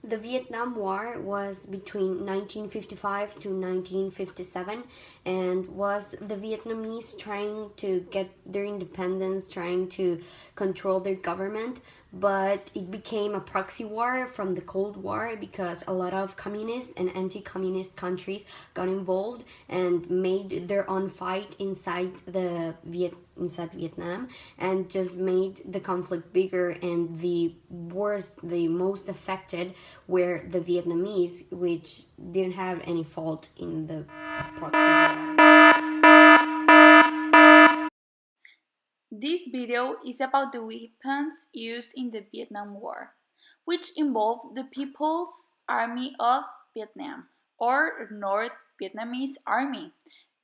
The Vietnam War was between 1955 to 1957 and was the Vietnamese trying to get their independence, trying to control their government, but it became a proxy war from the Cold War because a lot of communist and anti-communist countries got involved and made their own fight inside Vietnam, and just made the conflict bigger, and the most affected were the Vietnamese, which didn't have any fault in the proxy war. This video is about the weapons used in the Vietnam War, which involved the People's Army of Vietnam, or North Vietnamese Army,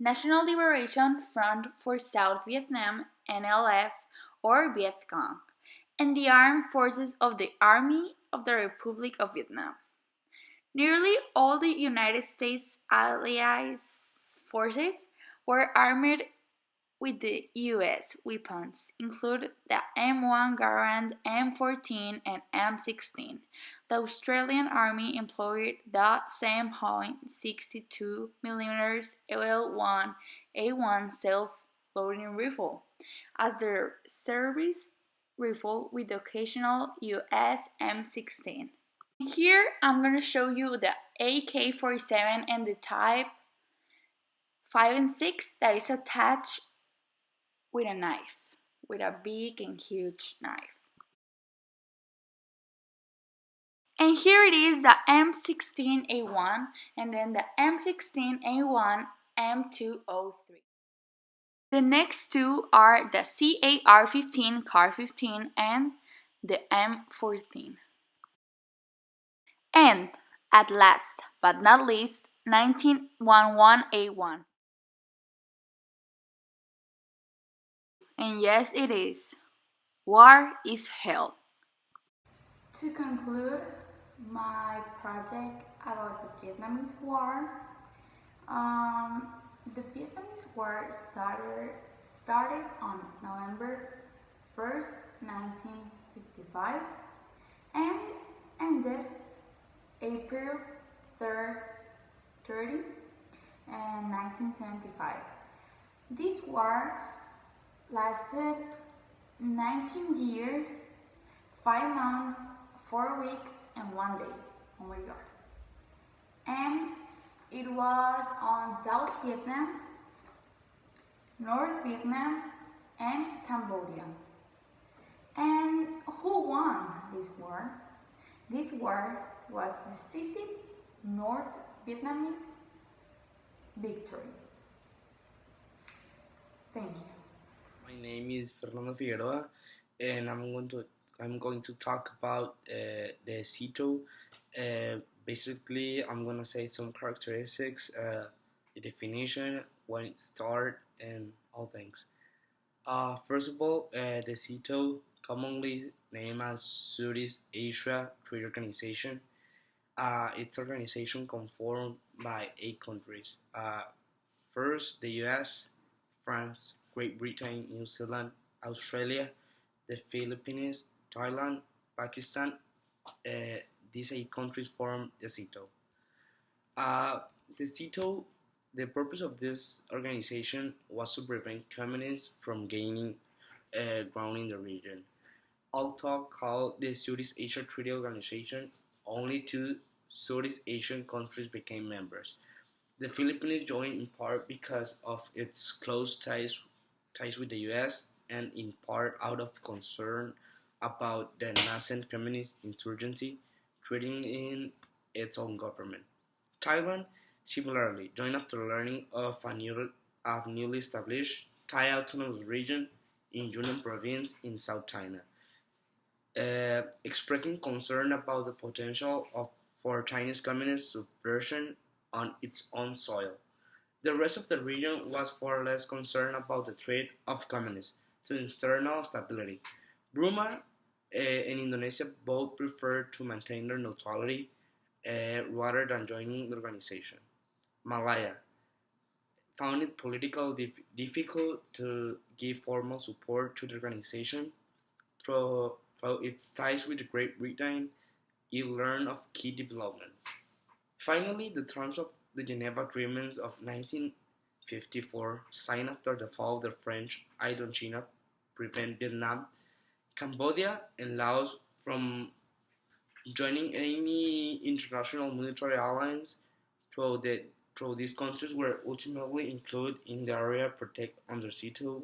National Liberation Front for South Vietnam, NLF, or Viet Cong, and the armed forces of the Army of the Republic of Vietnam. Nearly all the United States Allies forces were armed with the U.S. weapons, include the M1 Garand, M14, and M16. The Australian Army employed the 7.62 mm L1A1 self-loading rifle as their service rifle with the occasional US M16. Here I'm going to show you the AK-47 and the Type 5 and 6 that is attached with a knife, with a big and huge knife. And here it is, the M16A1 and then the M16A1 M203. The next two are the CAR-15, CAR-15 and the M14. And at last but not least, 1911A1. And yes, it is. War is hell. To conclude my project about the Vietnamese War, the Vietnamese War started on November 1st, 1955 and ended April 30, 1975. This war lasted 19 years, 5 months, 4 weeks, and 1 day. Oh my god. And it was on South Vietnam, North Vietnam, and Cambodia. And who won this war? This war was decisive North Vietnamese victory. Thank you. My name is Fernando Figueroa, and I'm going to talk about the CETO. Basically, I'm gonna say some characteristics, the definition, when it started, and all things. First of all, the CETO, commonly named as Southeast Asia Trade Organization, its organization conformed by 8 countries. First, the U.S., France, Great Britain, New Zealand, Australia, the Philippines, Thailand, Pakistan. These 8 countries form the CETO. Uh, the CETO, the purpose of this organization was to prevent communists from gaining ground in the region. Although called the Southeast Asia Treaty Organization, only 2 Southeast Asian countries became members. The Philippines joined in part because of its close ties with the US, and in part out of concern about the nascent communist insurgency threatening its own government. Taiwan, similarly, joined after learning of a newly established Thai Autonomous Region in Yunnan Province in South China, expressing concern about the potential for Chinese communist subversion on its own soil. The rest of the region was far less concerned about the threat of communists to internal stability. Burma and Indonesia both preferred to maintain their neutrality rather than joining the organization. Malaya found it politically difficult to give formal support to the organization through its ties with Great Britain, it learned of key developments. Finally, the terms of the Geneva Agreements of 1954, signed after the fall of the French Indochina, prevent Vietnam, Cambodia, and Laos from joining any international military alliance, though these countries were ultimately included in the area protected under CETO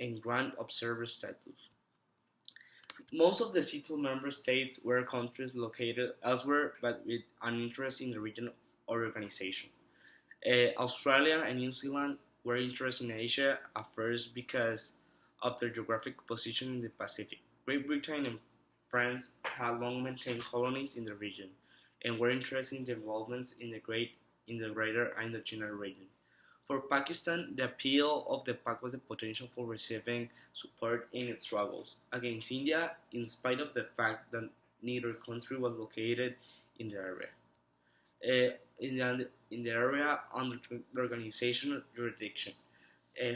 and grant observer status. Most of the CETO member states were countries located elsewhere but with an interest in the region or organization. Australia and New Zealand were interested in Asia at first because of their geographic position in the Pacific. Great Britain and France had long maintained colonies in the region and were interested in developments in the greater Indochina region. For Pakistan, the appeal of the PAC was the potential for receiving support in its struggles against India, in spite of the fact that neither country was located in the area. In the area under the organizational jurisdiction.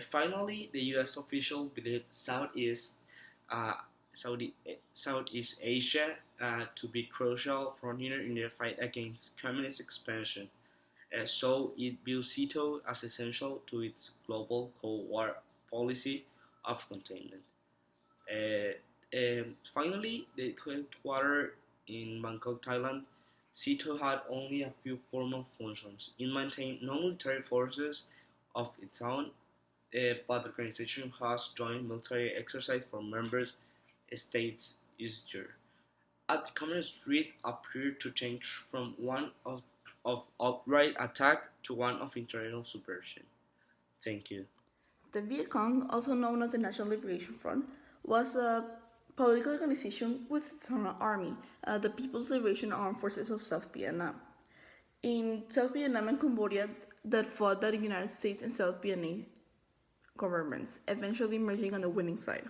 Finally, the U.S. officials believed Southeast Asia to be crucial frontier in the fight against communist expansion. So it viewed CETO as essential to its global Cold War policy of containment. Finally, the headquarters in Bangkok, Thailand, CETO had only a few formal functions. It maintained no military forces of its own, but the organization has joint military exercise for member states each year. As the Communist threat appeared to change from one of outright attack to one of internal subversion. Thank you. The Viet Cong, also known as the National Liberation Front, was a political organization with its own army, the People's Liberation Armed Forces of South Vietnam. In South Vietnam and Cambodia, that fought the United States and South Vietnamese governments, eventually emerging on the winning side.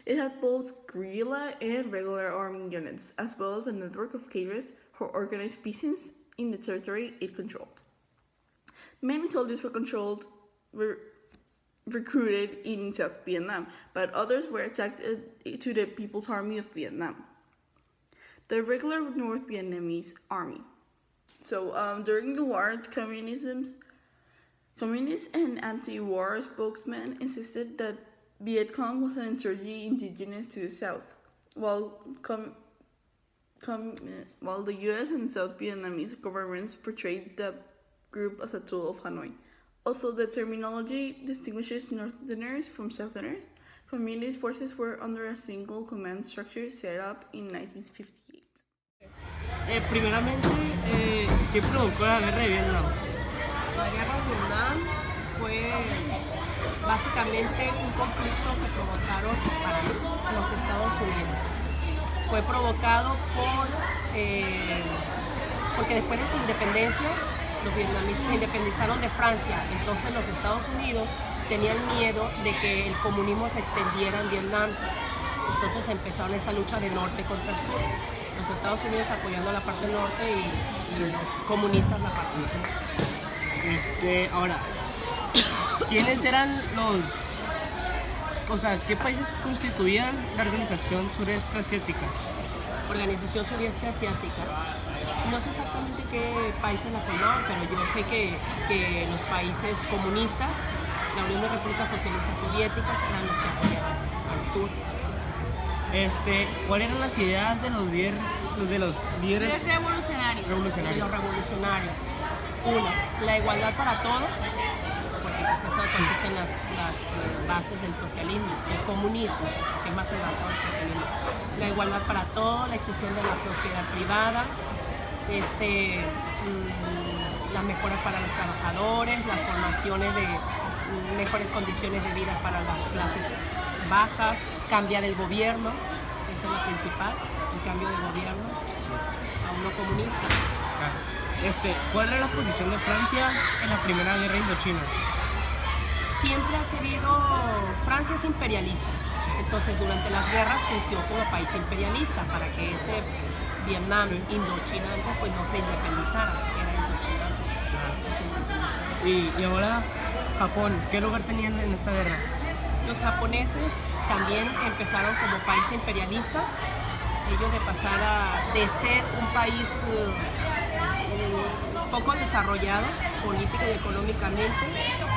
It had both guerrilla and regular army units, as well as a network of cadres who organized peasants in the territory it controlled. Many soldiers were recruited in South Vietnam, but others were attacked to the People's Army of Vietnam, the regular North Vietnamese army. So during the war, communists and anti-war spokesmen insisted that Viet Cong was an insurgency indigenous to the South, while the U.S. and South Vietnamese governments portrayed the group as a tool of Hanoi. Although the terminology distinguishes Northerners from Southerners, communist forces were under a single command structure set up in 1958. Primeramente, ¿qué provocó la guerra de Vietnam? La guerra de Vietnam fue básicamente un conflicto que provocaron para los Estados Unidos. Fue provocado porque después de su independencia, los vietnamitas se independizaron de Francia. Entonces los Estados Unidos tenían miedo de que el comunismo se extendiera en Vietnam. Entonces empezaron esa lucha de norte contra el sur. Los Estados Unidos apoyando la parte norte y los comunistas la parte sur. Ahora, ¿quiénes eran qué países constituían la Organización Sureste Asiática? Organización Sureste Asiática. No sé exactamente qué países la formaban, pero yo sé que los países comunistas, la Unión de Repúblicas Socialistas Soviéticas, eran los que apoyaban al sur. ¿Cuáles eran las ideas de los líderes Revolucionarios. De los revolucionarios. Una, la igualdad para todos, porque pues eso consiste en las bases del socialismo, el comunismo, que es más elevado del socialismo. La igualdad para todos, la extensión de la propiedad privada, las mejoras para los trabajadores, las formaciones de mejores condiciones de vida para las clases bajas, cambiar el gobierno, eso es lo principal, el cambio de gobierno a uno comunista. ¿Cuál era la posición de Francia en la Primera Guerra Indochina? Siempre ha querido, Francia es imperialista, entonces durante las guerras fungió como país imperialista para que Vietnam, Indochina, pues no se independizara, era Indochina. Y ahora Japón, ¿qué lugar tenían en esta guerra? Los japoneses también empezaron como país imperialista ellos de pasar de ser un país poco desarrollado política y económicamente,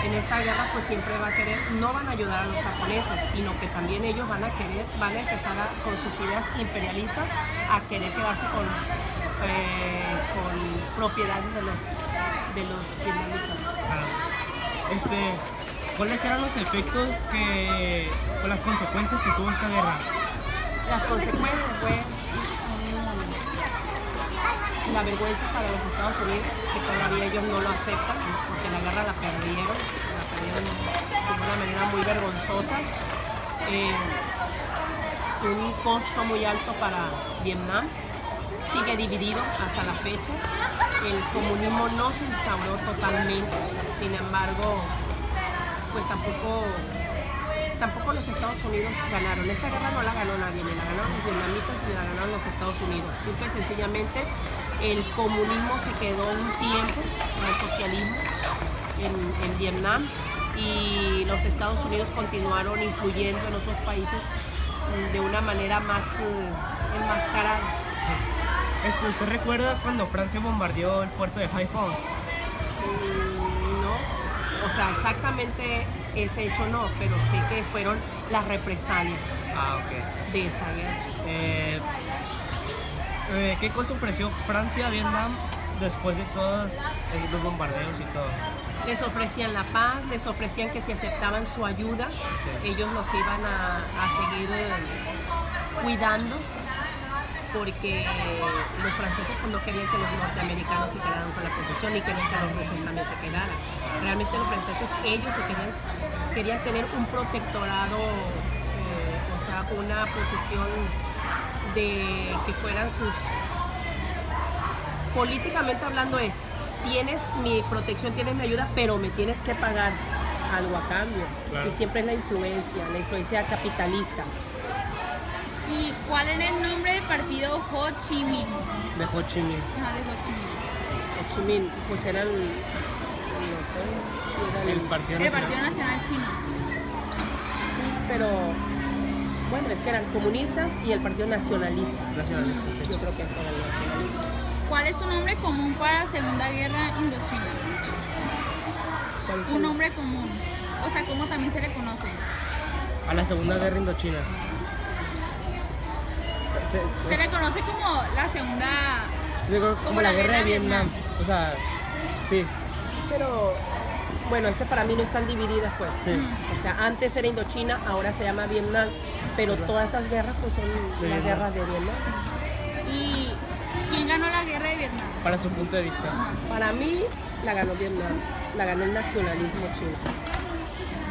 en esta guerra pues siempre va a querer, no van a ayudar a los japoneses, sino que también ellos van a empezar con sus ideas imperialistas a querer quedarse con propiedades de los vietnamitas. ¿Cuáles eran los efectos o las consecuencias que tuvo esta guerra? Las consecuencias fue la vergüenza para los Estados Unidos, que todavía ellos no lo aceptan, porque la guerra la perdieron de una manera muy vergonzosa. Un costo muy alto para Vietnam, sigue dividido hasta la fecha. El comunismo no se instauró totalmente, sin embargo, pues tampoco los Estados Unidos ganaron. Esta guerra no la ganó nadie, ni la ganaron los vietnamitas ni la ganaron los Estados Unidos. Simple y sencillamente el comunismo se quedó un tiempo con el socialismo en Vietnam y los Estados Unidos continuaron influyendo en otros países de una manera más enmascarada. Sí. ¿Usted recuerda cuando Francia bombardeó el puerto de Haiphong? No, o sea, exactamente ese hecho no, pero sé que fueron las represalias de esta guerra. ¿Qué cosa ofreció Francia a Vietnam después de todos los bombardeos y todo? Les ofrecían la paz, les ofrecían que si aceptaban su ayuda, ellos los iban a seguir cuidando, porque los franceses pues, no querían que los norteamericanos se quedaran con la posesión, ni querían que los rusos también se quedaran. Realmente los franceses, ellos querían tener un protectorado, o sea, una posición de que fueran sus... Políticamente hablando tienes mi protección, tienes mi ayuda, pero me tienes que pagar algo a cambio. Claro. Y siempre es la influencia capitalista. ¿Y cuál era el nombre del partido Ho Chi Minh? De Ho Chi Minh. Ajá, de Ho Chi Minh. Ho Chi Minh, pues eran, no sé, eran El Partido El Nacional. Partido Nacional Chino. sí, pero bueno, es que eran comunistas y el Partido Nacionalista. Nacionalista, sí. Yo creo que eso era el nacionalista. ¿Cuál es su nombre común para la Segunda Guerra Indochina? ¿Cuál es Un el- nombre común. O sea, ¿cómo también se le conoce? A la Segunda Guerra Indochina. Se le conoce como la segunda... Como la guerra de Vietnam. O sea, sí. Sí, pero bueno, es que para mí no están divididas, pues. Sí. O sea, antes era Indochina, ahora se llama Vietnam, pero todas esas guerras pues son las Vietnam. guerras de Vietnam. ¿Y quién ganó la guerra de Vietnam? Para su punto de vista. Para mí la ganó Vietnam, la ganó el nacionalismo chino.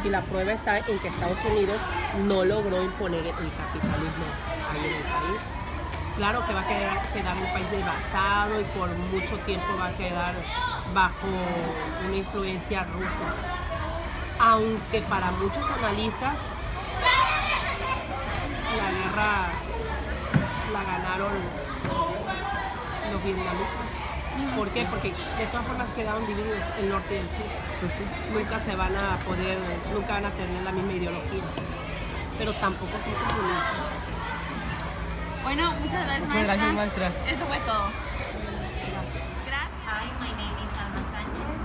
Y la prueba está en que Estados Unidos no logró imponer el capitalismo ahí en el país. Claro que va a quedar un país devastado y por mucho tiempo va a quedar bajo una influencia rusa. Aunque para muchos analistas la guerra la ganaron los vietnamitas. ¿Por qué? Porque de todas formas quedaron divididos el norte y el sur. Pues sí. Nunca van a tener la misma ideología, pero tampoco son comunistas. Bueno, muchas gracias, Muchas gracias, maestra. Eso fue todo. Gracias. Gracias. Hi, my name is Alma Sanchez,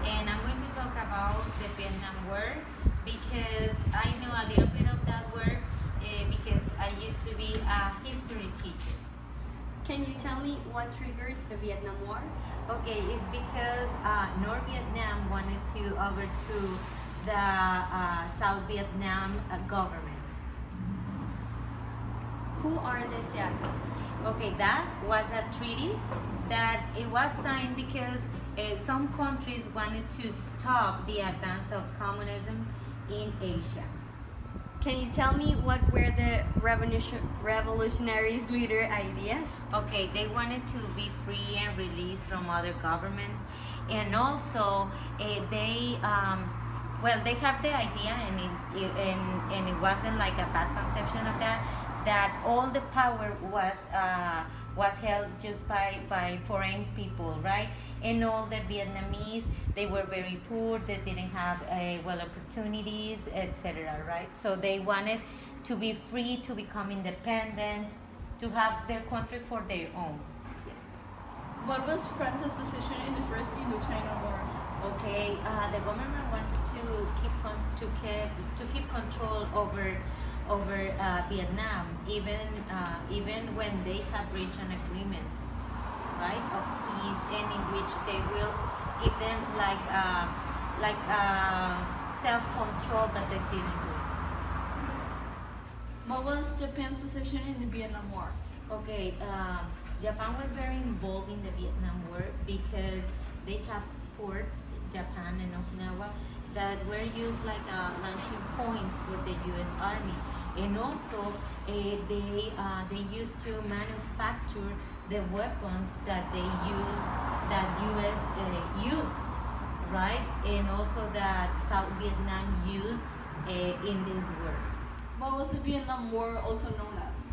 and I'm going to talk about the Vietnam War because I know a little bit of that war because I used to be a history teacher. Can you tell me what triggered the Vietnam War? Okay, it's because North Vietnam wanted to overthrow the South Vietnam government. Who are the Seattle? Okay, that was a treaty that it was signed because some countries wanted to stop the advance of communism in Asia. Can you tell me what were the revolutionaries' leader ideas? Okay, they wanted to be free and released from other governments, and also they have the idea, and it wasn't like a bad conception of that all the power was held just by foreign people, right? And all the Vietnamese, they were very poor, they didn't have opportunities, etc., right? So they wanted to be free, to become independent, to have their country for their own. Yes. What was France's position in the First Indochina War? Okay, the government wanted to keep control over Vietnam, even when they have reached an agreement, right, of peace, and in which they will give them self-control, but they didn't do it. What was Japan's position in the Vietnam War? Okay, Japan was very involved in the Vietnam War because they have ports, Japan and Okinawa, that were used like launching points for the U.S. Army, and also they used to manufacture the weapons that U.S. Used, right, and also that South Vietnam used in this war. What was the Vietnam War also known as?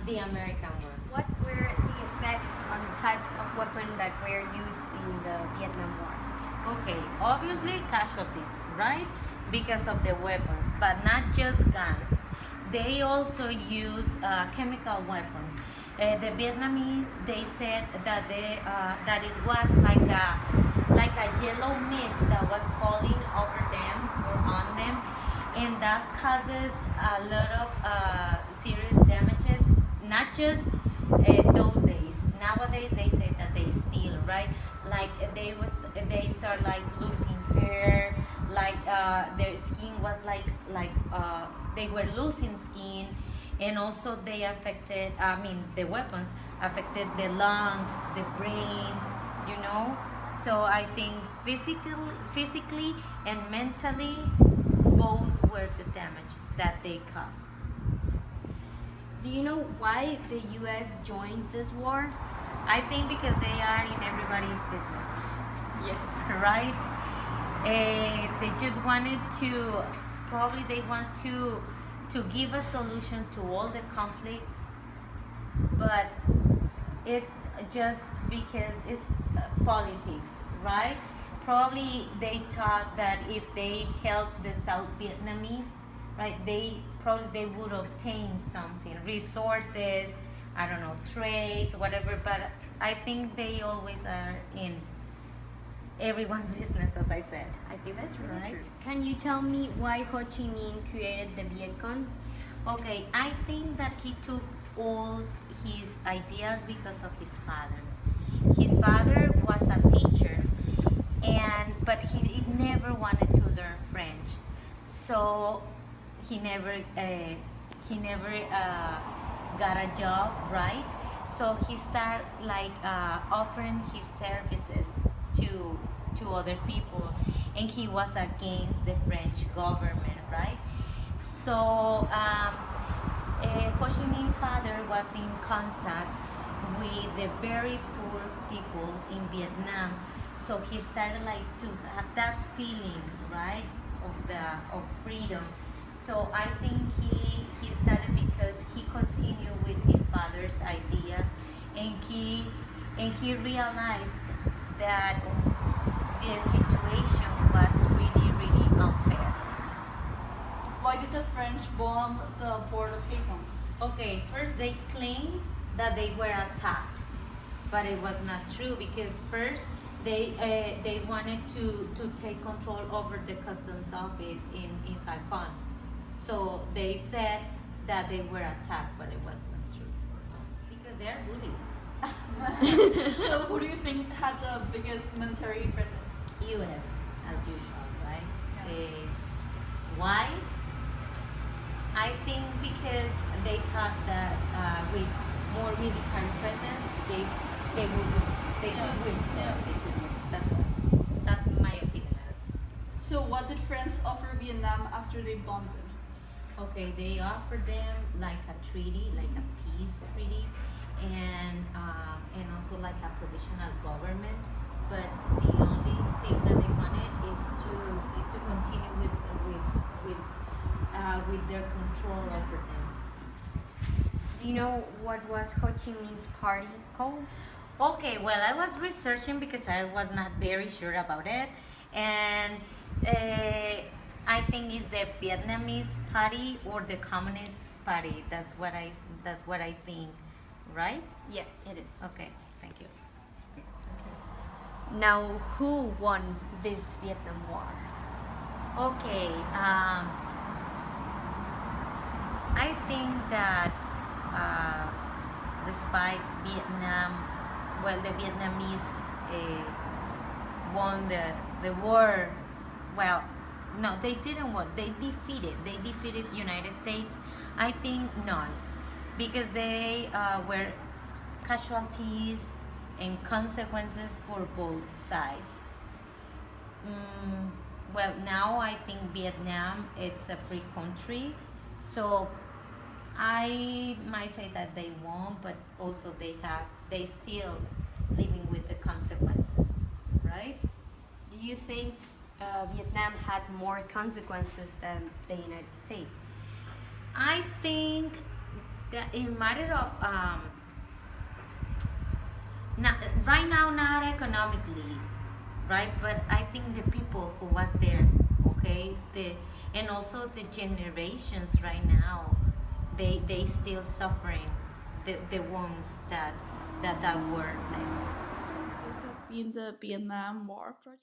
The American War. What were the effects on the types of weapons that were used in the Vietnam War? Okay, obviously casualties, right? Because of the weapons, but not just guns. They also use chemical weapons. The Vietnamese, they said that that it was like a yellow mist that was falling over them or on them, and that causes a lot of serious damages. Not just those days. Nowadays, they say that they steal, right? Like they start like losing hair, like their skin was they were losing skin, and also they affected. I mean, the weapons affected the lungs, the brain, you know. So I think physically and mentally, both were the damages that they caused. Do you know why the U.S. joined this war? I think because they are in everybody's business. Yes. Right? They just wanted to, probably they want to give a solution to all the conflicts, but it's just because it's politics, right? Probably they thought that if they helped the South Vietnamese, right, they would obtain something, resources, I don't know, trades, whatever, but I think they always are in everyone's business, as I said. I think that's really Right. true. Can you tell me why Ho Chi Minh created the Viet Cong? Okay, I think that he took all his ideas because of his father. His father was a teacher, but he never wanted to learn French, so he never got a job, right? So he started offering his services to other people, and he was against the French government, right? So Ho Chi Minh's father was in contact with the very poor people in Vietnam, so he started to have that feeling, right, of freedom. So I think he started because he continued with his father's ideas, and he realized that the situation was really, really unfair. Why did the French bomb the port of Haiphong? Okay, first they claimed that they were attacked, but it was not true because first they wanted to take control over the customs office in Haiphong. So they said that they were attacked, but it was not true because they are bullies. So who do you think had the biggest military presence? U.S. as usual, right? Yeah. Why? I think because they thought that with more military presence, they would win. They could win. So Yeah. they could win. That's my opinion. So what did France offer Vietnam after they bombed it? Okay, they offered them like a treaty, like a peace treaty, and also like a provisional government. But the only thing that they wanted is to continue with their control over them. Do you know what was Ho Chi Minh's party called? Okay, well, I was researching because I was not very sure about it, and I think it's the Vietnamese Party or the Communist party. That's what I think, right? Yeah, it is. Okay, thank you. Now, who won this Vietnam War? Okay, I think that despite the Vietnamese won the war. Well, no, they didn't win. They defeated United States. I think none, because they were casualties and consequences for both sides. Well, now I think Vietnam it's a free country, so I might say that they won, but also they still living with the consequences, right? Do you think Vietnam had more consequences than the United States? I think that in matter of not, right now not economically, right? But I think the people who was there, okay, and also the generations right now, they still suffering the wounds that war left. This has been the Vietnam War Project.